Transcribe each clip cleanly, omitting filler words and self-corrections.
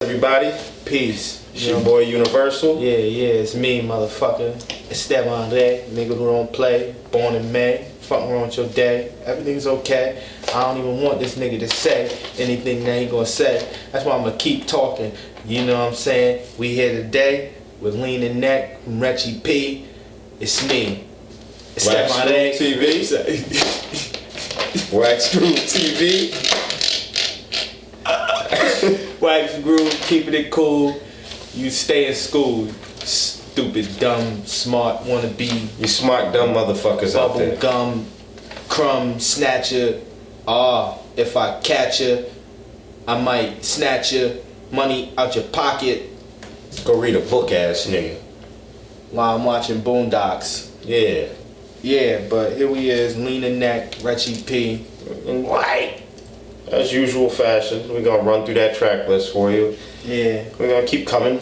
Everybody, Peace. it's your boy Universal. Yeah, it's me, motherfucker. It's Stevan Day, nigga who don't play, born in May. Fuck wrong with your day. Everything's okay. I don't even want this nigga to say anything that he gonna say. That's why I'm gonna keep talking. You know what I'm saying? We here today with Lean Neck from Retch P. It's me. It's Stevan Day TV. WaxGroove TV. WaxGroove, keeping it cool. You stay in school. Stupid, dumb, smart, wannabe. You smart, dumb motherfuckers out there. Bubble gum, crumb snatcher. If I catch you, I might snatch your money out your pocket. Go read a book, ass nigga. While I'm watching Boondocks. Yeah, but here we is, Lean Neck, Retch P. and white. As usual fashion, we're gonna run through that track list for you. Yeah. We're gonna keep coming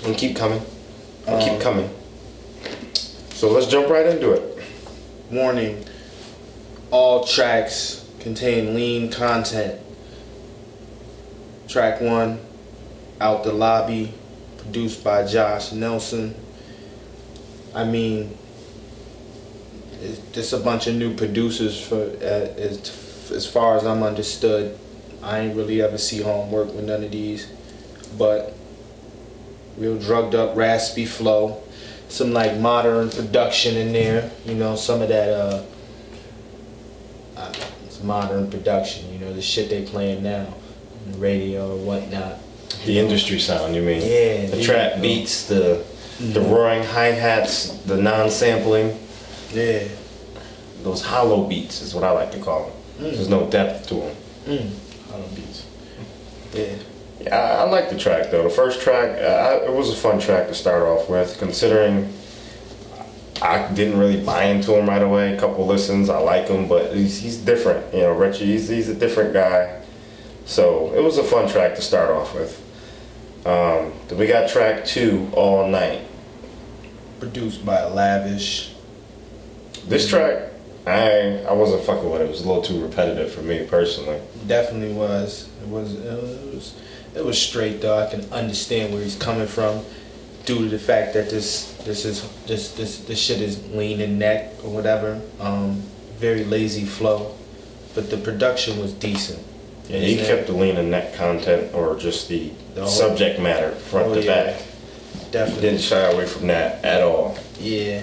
and keep coming and keep coming. So let's jump right into it. Warning: all tracks contain lean content. Track 1, Out the Lobby, produced by Josh Nelson. I mean, there's a bunch of new producers for as far as I'm understood. I ain't really ever see homework with none of these, but real drugged up, raspy flow, some like modern production in there. You know, some of that it's modern production. You know, the shit they playing now on the radio or whatnot. The industry sound, you mean? Yeah. The trap beats, the roaring hi-hats, the non-sampling. Yeah. Those hollow beats is what I like to call them. There's no depth to them. Hollow beats. Yeah, I like the track though. The first track, it was a fun track to start off with, considering I didn't really buy into him right away. A couple listens, I like him, but he's different. You know, Retch, he's a different guy. So it was a fun track to start off with. Then we got track 2, All Night. Produced by Lavish. This track, I wasn't fucking with it. It was a little too repetitive for me personally. Definitely was. It was straight though. I can understand where he's coming from, due to the fact that this shit is Lean Neck or whatever. Very lazy flow, but the production was decent. Yeah, he kept the Lean Neck content, or just the whole subject matter front to back. Definitely Didn't shy away from that at all. Yeah.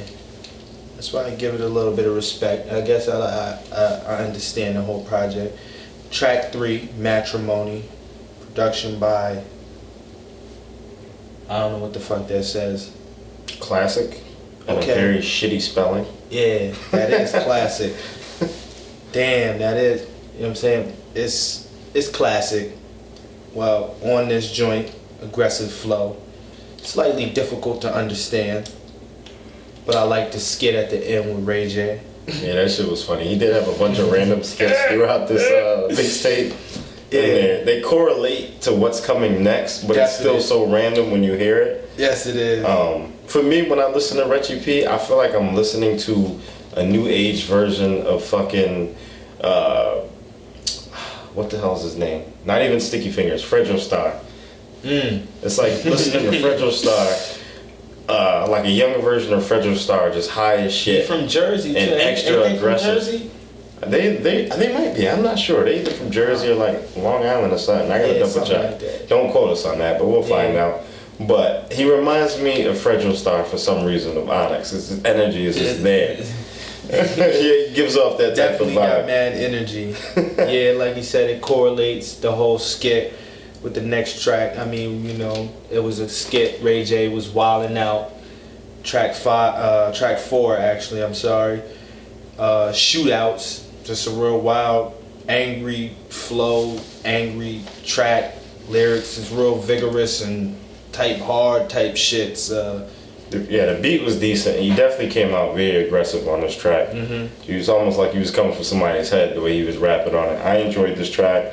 That's why I give it a little bit of respect. I guess I understand the whole project. Track 3, Matrimony, production by, I don't know what the fuck that says. Classic. And Okay. a very shitty spelling. Yeah, that is classic. Damn, that is, you know what I'm saying? It's classic. Well, on this joint, aggressive flow. Slightly difficult to understand. But I like the skit at the end with Ray J. Yeah, that shit was funny. He did have a bunch of random skits throughout this mixtape. Yeah. They correlate to what's coming next, but it's still so random when you hear it. Yes, it is. For me, when I listen to Retch P, I feel like I'm listening to a new age version of fucking, what the hell is his name? Not even Sticky Fingers, Fredro Starr. It's like listening to Fredro Starr. Like a younger version of Fredro Starr, just high as shit. From Jersey too. And extra Ain't they aggressive. From Jersey? They might be. I'm not sure. They either from Jersey or like Long Island or something. I gotta double check. Like that. Don't quote us on that, but we'll find out. But he reminds me of Fredro Starr for some reason, of Onyx. His energy is just there. He gives off that type of Definitely vibe. got mad energy. Yeah, like you said, it correlates the whole skit with the next track. I mean, you know, it was a skit. Ray J was wilding out. Track 4 actually. I'm sorry. Shootouts. Just a real wild, angry flow, angry track. Lyrics is real vigorous and type hard type shits. Yeah, the beat was decent. He definitely came out very aggressive on this track. He was almost like he was coming from somebody's head the way he was rapping on it. I enjoyed this track,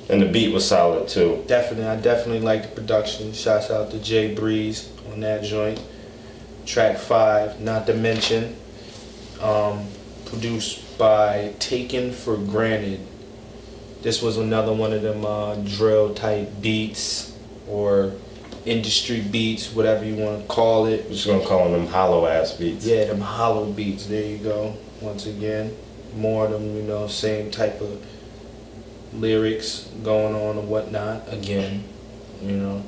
and the beat was solid too. Definitely, I definitely like the production. Shouts out to Jay Breeze on that joint. Track 5, Not to Mention, produced by Taken for Granted. This was another one of them drill type beats. or industry beats, whatever you want to call it. We're just gonna call them hollow ass beats. Yeah, them hollow beats. There you go. Once again, more of them, you know, same type of lyrics going on and whatnot. Again, you know.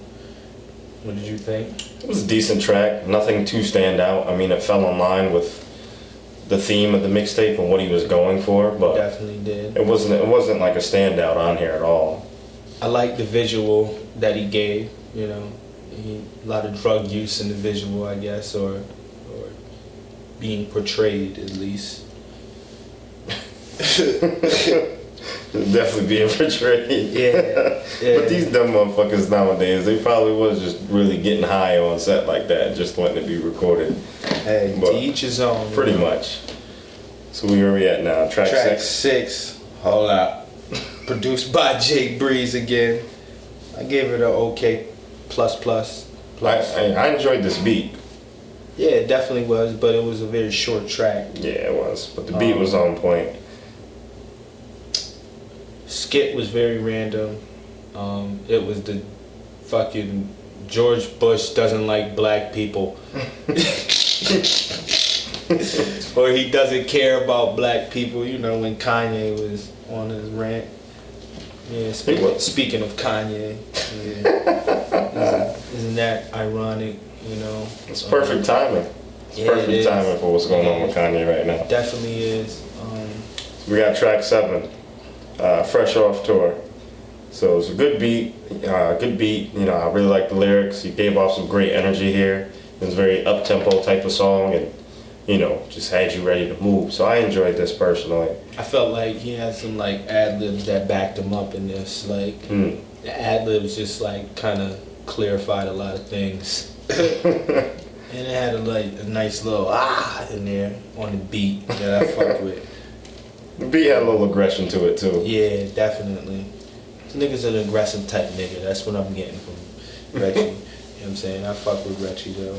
What did you think? It was a decent track. Nothing too stand out. I mean, it fell in line with the theme of the mixtape and what he was going for, but Definitely did. it wasn't like a standout on here at all. I like the visual that he gave. You know, a lot of drug use in the visual, I guess, or being portrayed at least. Definitely being portrayed. Yeah. But these dumb motherfuckers nowadays, they probably was just really getting high on set like that and just letting it be recorded. Hey, But to each his own. pretty you know. much. So where are we at now? Track Track 6? 6. Hold up. Produced by Jake Breeze again. I gave it a okay plus. I enjoyed this beat. Yeah, it definitely was, but it was a very short track. Yeah, it was. But the beat was on point. Skit was very random. It was the fucking George Bush doesn't like black people. Or he doesn't care about black people, you know, when Kanye was on his rant. Yeah, speaking of Kanye, yeah. Isn't that ironic, you know? It's perfect timing. It's perfect timing for what's going on with Kanye right now. Definitely is. We got track 7, Fresh Off Tour. So it's a good beat, You know, I really like the lyrics. He gave off some great energy here. It was a very up-tempo type of song and, you know, just had you ready to move. So I enjoyed this personally. I felt like he had some like ad-libs that backed him up in this. Like, the ad-libs just like kind of clarified a lot of things. And it had a nice little in there on the beat that I fucked with. The beat had a little aggression to it too. Yeah, definitely. This nigga's an aggressive type nigga. That's what I'm getting from Retchy. You know what I'm saying? I fuck with Retchy though.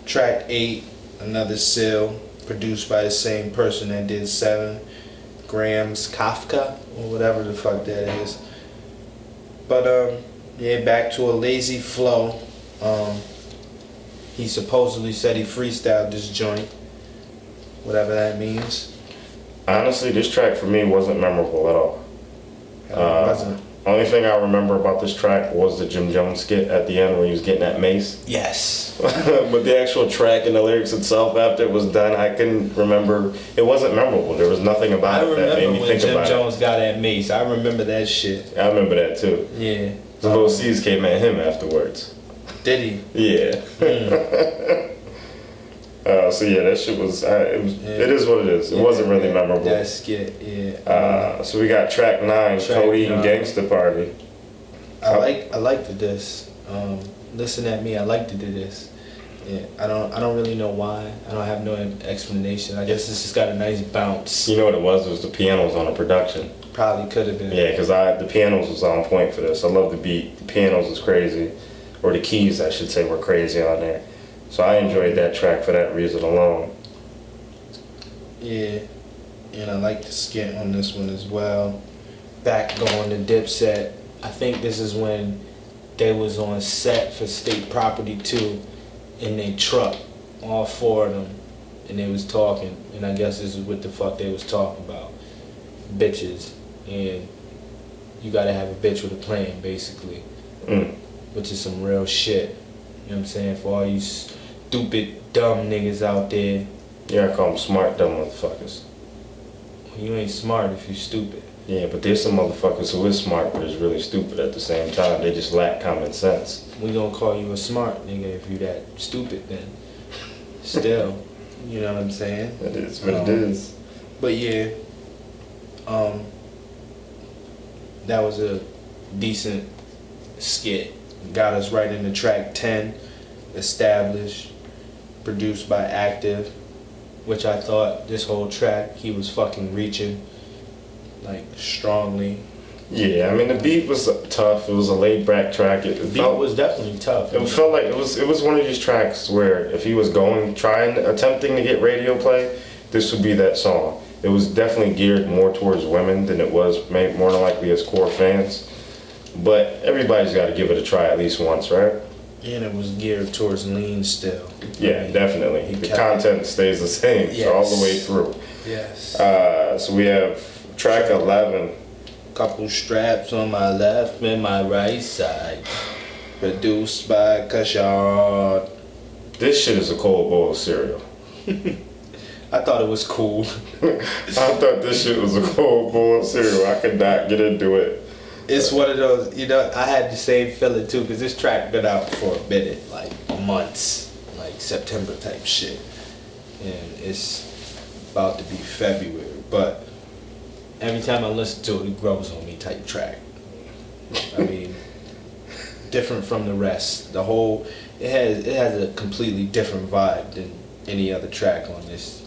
Track 8, Another Seal, produced by the same person that did 7, Grams Kafka, or whatever the fuck that is. But yeah, back to a lazy flow. He supposedly said he freestyled this joint, whatever that means. Honestly, this track for me wasn't memorable at all. It wasn't. Only thing I remember about this track was the Jim Jones skit at the end where he was getting that mace. Yes. But the actual track and the lyrics itself after it was done, I couldn't remember. It wasn't memorable. There was nothing about it that made me think Jim about Jones got that mace. I remember that shit. I remember that too. Yeah. The Lil C's came at him afterwards. Did he? Yeah. So yeah, that shit was. It is what it is. It wasn't really memorable. That skit, yeah. So we got track 9, Cody and Gangsta Party. I liked this. Listen at me. I liked to do this. Yeah. I don't really know why. I don't have no explanation. I guess it's just got a nice bounce. You know what it was? It was the pianos on the production. Probably could have been. Yeah, because the pianos was on point for this. I love the beat. The pianos was crazy, or the keys, I should say, were crazy on there. So I enjoyed that track for that reason alone. Yeah, and I like the skit on this one as well. Back going to Dipset. I think this is when they was on set for State Property 2 in their truck, all 4 of them, and they was talking. And I guess this is what the fuck they was talking about. Bitches. And you gotta have a bitch with a plan, basically. Which is some real shit. You know what I'm saying? For all you stupid, dumb niggas out there. Yeah, I call them smart, dumb motherfuckers. You ain't smart if you stupid. Yeah, but there's some motherfuckers who is smart but is really stupid at the same time. They just lack common sense. We gonna call you a smart nigga if you that stupid then. Still, you know what I'm saying? It is what it is. But yeah, that was a decent skit. Got us right into track 10, Established, produced by Active, which I thought this whole track he was fucking reaching, like, strongly. Yeah, I mean the beat was tough. It was a laid back track. The beat was definitely tough. It felt like it was one of these tracks where if he was attempting to get radio play, this would be that song. It was definitely geared more towards women than it was more than likely his core fans. but everybody's got to give it a try at least once, right? And it was geared towards lean still. Yeah, definitely. The content stays the same all the way through. Yes. So we have track 11. Couple straps on my left and my right side. Produced by Kashad. This shit is a cold bowl of cereal. I thought it was cool. I thought this shit was a cold bowl of cereal. I could not get into it. It's one of those, you know, I had the same feeling too, because this track been out for a minute, like months, like September type shit. And it's about to be February, but every time I listen to it, it grows on me type track. I mean, different from the rest. The whole, it has a completely different vibe than any other track on this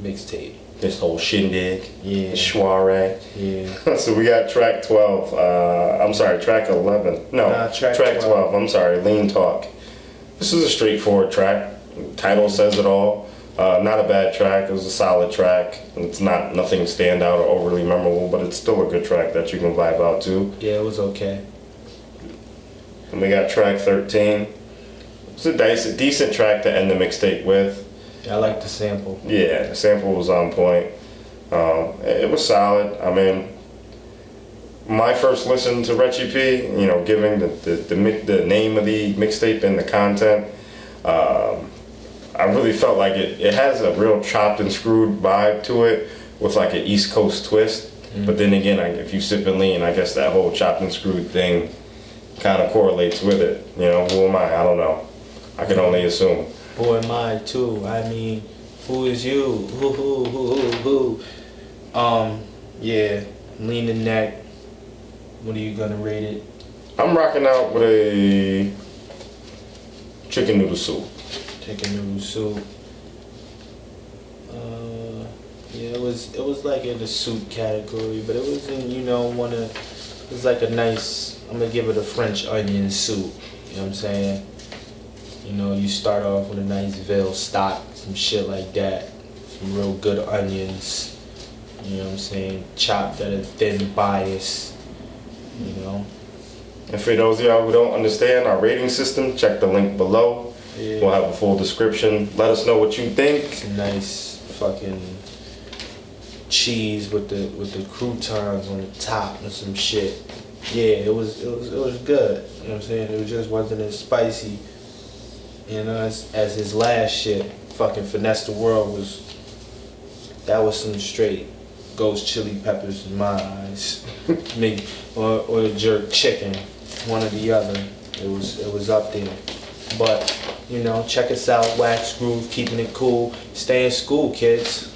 mixtape. This whole shindig, Yeah. soiree. Yeah. So we got track 12. I'm sorry, track 11. No, track track 12. 12. I'm sorry, Lean Talk. This is a straightforward track. The title says it all. Not a bad track. It was a solid track. It's not nothing standout or overly memorable, but it's still a good track that you can vibe out to. Yeah, it was okay. And we got track 13. It's a decent track to end the mixtape with. I like the sample. Yeah, the sample was on point. It was solid. I mean, my first listen to Retch EP, you know, giving the name of the mixtape and the content, I really felt like it has a real chopped and screwed vibe to it with like an East Coast twist. But then again, if you sip and lean, I guess that whole chopped and screwed thing kind of correlates with it. You know, who am I? I don't know. I can only assume. Boy, my too. I mean, who is you? Who? Yeah, Lean Neck. What are you gonna rate it? I'm rocking out with a chicken noodle soup. Chicken noodle soup. Yeah, it was like in the soup category, but it was in, you know, it was like a nice, I'm gonna give it a French onion soup. You know what I'm saying? You know, you start off with a nice veal stock, some shit like that. Some real good onions. You know what I'm saying? Chopped at a thin bias. You know? And for those of y'all who don't understand our rating system, check the link below. Yeah. We'll have a full description. Let us know what you think. Some nice fucking cheese with the croutons on the top and some shit. Yeah, it was good. You know what I'm saying? It just wasn't as spicy. You know, as his last shit, fucking Finesse the World that was some straight ghost chili peppers in my eyes. Me or jerk chicken, one or the other. It was up there. But, you know, check us out, WaxGroove, keeping it cool. Stay in school, kids.